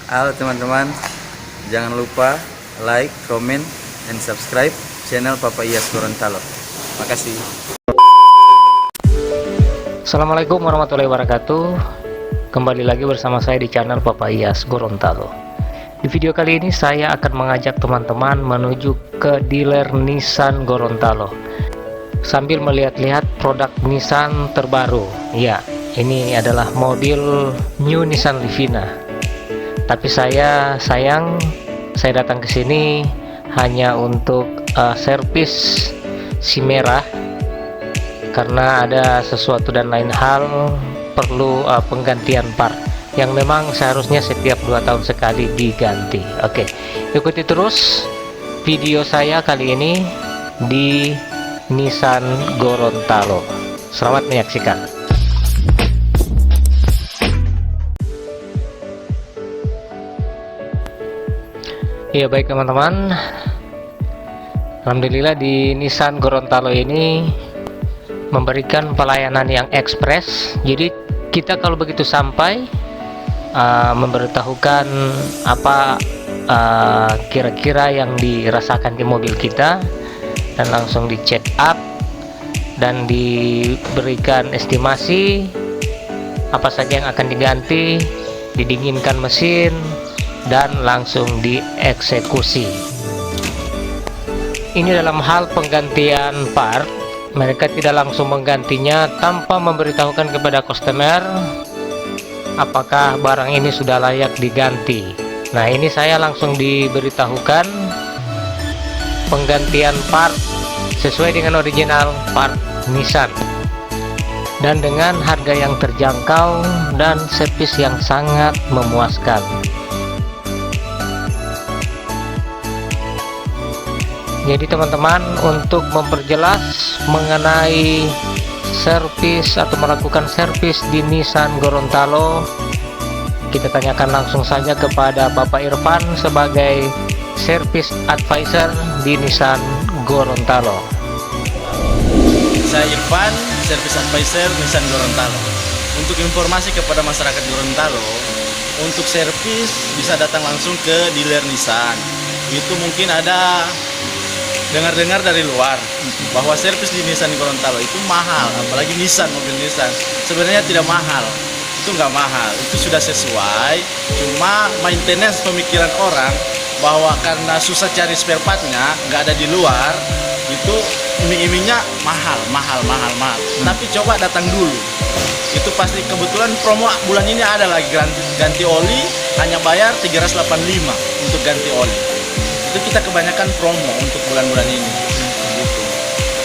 Halo teman-teman, jangan lupa like, comment, and subscribe channel Papa Iyas Gorontalo. Makasih. Assalamualaikum warahmatullahi wabarakatuh. Kembali lagi bersama saya di channel Papa Iyas Gorontalo. Di video kali ini saya akan mengajak teman-teman menuju ke dealer Nissan Gorontalo sambil melihat-lihat produk Nissan terbaru. Ya, ini adalah mobil new Nissan Livina. Tapi saya datang ke sini hanya untuk servis si merah, karena ada sesuatu dan lain hal perlu penggantian part yang memang seharusnya setiap 2 tahun sekali diganti. Oke, ikuti terus video saya kali ini di Nissan Gorontalo. Selamat menyaksikan. Ya, baik teman-teman, alhamdulillah di Nissan Gorontalo ini memberikan pelayanan yang ekspres. Jadi kita kalau begitu sampai memberitahukan apa kira-kira yang dirasakan di mobil kita, dan langsung di check up dan diberikan estimasi apa saja yang akan diganti, didinginkan mesin, dan langsung dieksekusi. Ini dalam hal penggantian part, mereka tidak langsung menggantinya tanpa memberitahukan kepada customer apakah barang ini sudah layak diganti. Nah, ini saya langsung diberitahukan penggantian part sesuai dengan original part Nissan dan dengan harga yang terjangkau dan servis yang sangat memuaskan. Jadi teman-teman, untuk memperjelas mengenai servis atau melakukan servis di Nissan Gorontalo, kita tanyakan langsung saja kepada Bapak Irfan sebagai service advisor di Nissan Gorontalo. Saya Irfan, service advisor Nissan Gorontalo. Untuk informasi kepada masyarakat Gorontalo, untuk servis bisa datang langsung ke dealer Nissan. Itu mungkin ada dengar-dengar dari luar bahwa servis di Nissan Gorontalo itu mahal, apalagi Nissan, mobil Nissan. Sebenarnya tidak mahal, itu nggak mahal, itu sudah sesuai. Cuma maintenance pemikiran orang bahwa karena susah cari spare partnya, nggak ada di luar, itu iming-imingnya mahal. Tapi coba datang dulu, itu pasti kebetulan promo bulan ini ada lagi ganti oli, hanya bayar 385 untuk ganti oli. Itu kita kebanyakan promo untuk bulan-bulan ini gitu.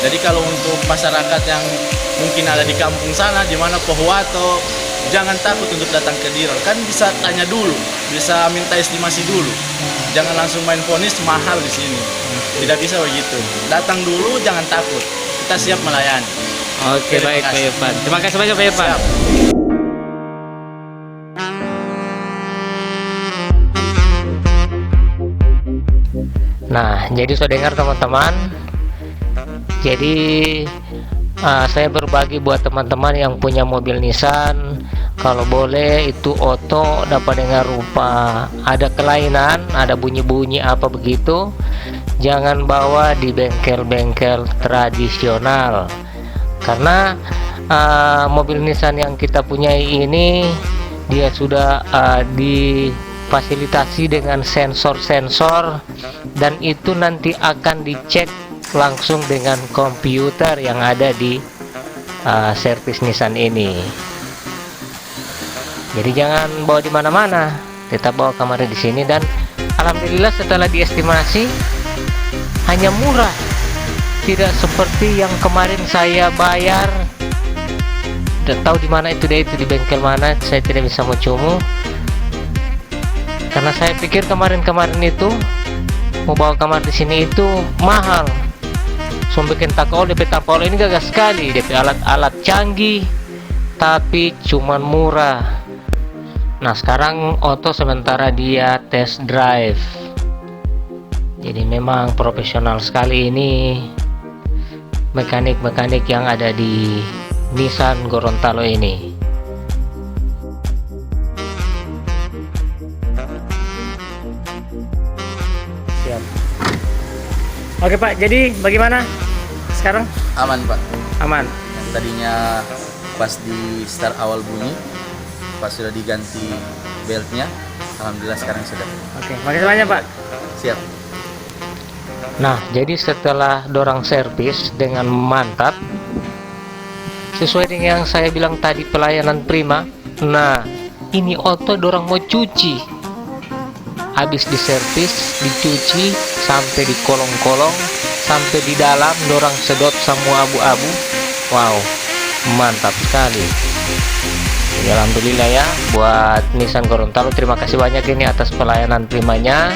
Jadi kalau untuk masyarakat yang mungkin ada di kampung sana, di mana Pohuwato, jangan takut untuk datang ke dealer, kan bisa tanya dulu, bisa minta estimasi dulu. Jangan langsung main ponis mahal di sini. Tidak bisa begitu. Datang dulu, jangan takut. Kita siap melayani. Oke, baik Pak Irfan. Terima kasih banyak Pak Irfan. Siap. Nah, jadi sudah dengar teman-teman. Jadi saya berbagi buat teman-teman yang punya mobil Nissan, kalau boleh itu auto dapat dengar rupa ada kelainan, ada bunyi-bunyi apa begitu, jangan bawa di bengkel-bengkel tradisional, karena mobil Nissan yang kita punyai ini dia sudah difasilitasi dengan sensor-sensor, dan itu nanti akan dicek langsung dengan komputer yang ada di servis Nissan ini. Jadi jangan bawa di mana-mana, tetap bawa kamarnya di sini. Dan alhamdulillah setelah diestimasi hanya murah, tidak seperti yang kemarin saya bayar. Tidak tahu di mana itu di bengkel mana, saya tidak bisa mencumu, karena saya pikir kemarin itu mau bawa kamar di sini itu mahal. So bikin takol, DP takol ini gagah sekali, DP alat-alat canggih tapi cuman murah. Nah, sekarang auto sementara dia test drive. Jadi memang profesional sekali ini mekanik-mekanik yang ada di Nissan Gorontalo ini. Oke Pak, jadi bagaimana sekarang? Aman Pak. Aman. Yang tadinya pas di start awal bunyi, pas sudah diganti beltnya, alhamdulillah sekarang sudah. Oke, makasih banyak Pak. Siap. Nah, jadi setelah dorong servis dengan mantap, sesuai dengan yang saya bilang tadi, pelayanan prima. Nah, ini auto dorong mau cuci, habis diservis, dicuci sampai di kolong-kolong, sampai di dalam dorong sedot semua abu-abu. Wow, mantap sekali. Jadi alhamdulillah ya buat Nissan Gorontalo, terima kasih banyak ini atas pelayanan primanya.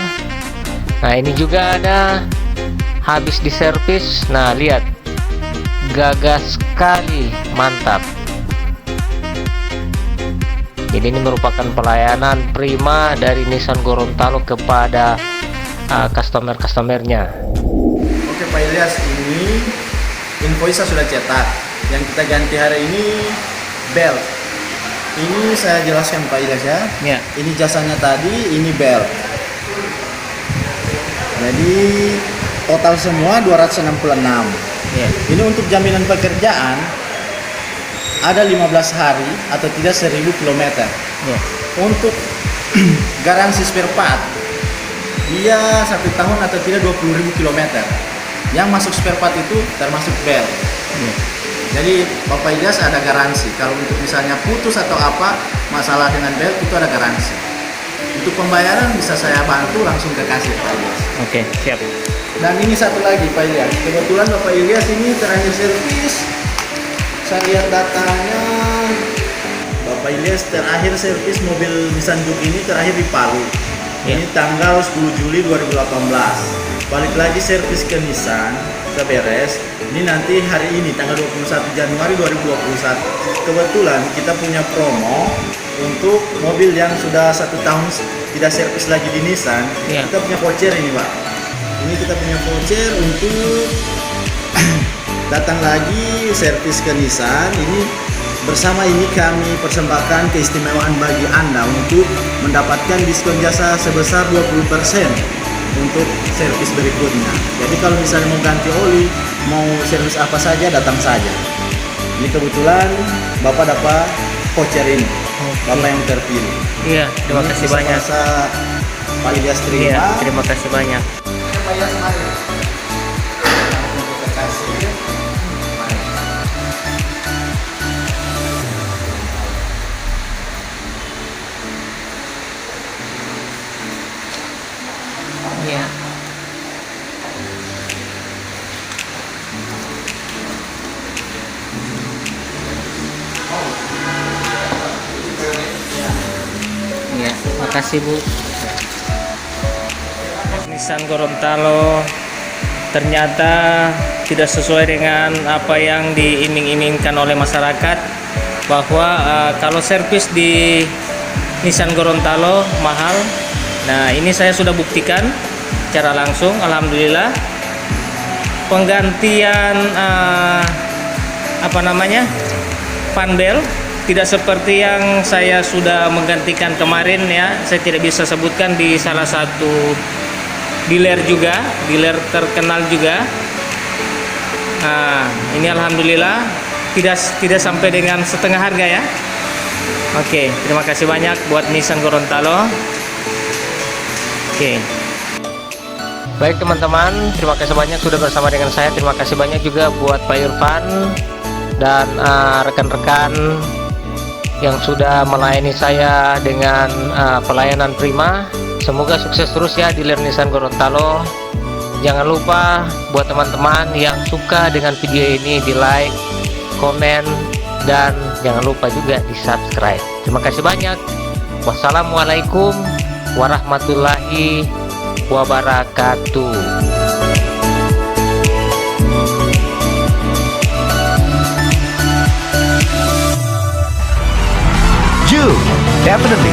Nah, ini juga ada habis diservis. Nah, lihat, gagah sekali, mantap. Jadi ini merupakan pelayanan prima dari Nissan Gorontalo kepada customer-customernya. Oke Pak Ilyas, ini invoice sudah cetak. Yang kita ganti hari ini belt. Ini saya jelaskan Pak Ilyas ya. Ya. Ini jasanya tadi, ini belt. Jadi total semua 266. Ya. Ini untuk jaminan pekerjaan ada 15 hari atau tidak 1000 km. Ya. Untuk garansi spare part dia 1 tahun atau tidak 20.000 km. Yang masuk spare part itu termasuk belt. Ya. Jadi Bapak Ilyas ada garansi. Kalau untuk misalnya putus atau apa masalah dengan belt itu ada garansi. Untuk pembayaran bisa saya bantu langsung ke kasir Pak Ilyas. Oke, siap. Dan ini satu lagi Pak Ilyas. Kebetulan Bapak Ilyas ini terakhir servis. Saya lihat datanya. Bapak Ilyas terakhir servis mobil Nissan Juke ini terakhir di Palu. Ya. Ini tanggal 10 Juli 2018. Balik lagi servis ke Nissan, sudah beres. Ini nanti hari ini tanggal 21 Januari 2021. Kebetulan kita punya promo untuk mobil yang sudah 1 tahun tidak servis lagi di Nissan. Ya. Kita punya voucher ini Pak. Ini kita punya voucher untuk datang lagi servis ke Nissan. Ini bersama ini kami persembahkan keistimewaan bagi Anda untuk mendapatkan diskon jasa sebesar 20% untuk servis berikutnya. Jadi kalau misalnya mau ganti oli, mau servis apa saja, datang saja. Ini kebetulan Bapak dapat voucher ini. Bapak yang terpilih. Iya, terima Ini kasih bisa banyak. bahasa Pak Ilyas terima. Iya, terima kasih banyak. Pak Ilyas mari. Untuk ke kasir. Mari. Iya. Iya, makasih Bu. Nissan Gorontalo ternyata tidak sesuai dengan apa yang diiming-imingkan oleh masyarakat, bahwa kalau servis di Nissan Gorontalo mahal. Nah, ini saya sudah buktikan secara langsung, alhamdulillah. Penggantian panbel tidak seperti yang saya sudah menggantikan kemarin ya. Saya tidak bisa sebutkan di salah satu dealer juga, dealer terkenal juga. Nah, ini alhamdulillah tidak sampai dengan setengah harga ya. Oke, terima kasih banyak buat Nissan Gorontalo. Oke. Baik teman-teman, terima kasih banyak sudah bersama dengan saya. Terima kasih banyak juga buat Pak Irfan dan rekan-rekan yang sudah melayani saya dengan pelayanan prima. Semoga sukses terus ya dealer Nissan Gorontalo. Jangan lupa buat teman-teman yang suka dengan video ini di like, komen, dan jangan lupa juga di subscribe. Terima kasih banyak. Wassalamualaikum warahmatullahi wabarakatuh. Juke, definitely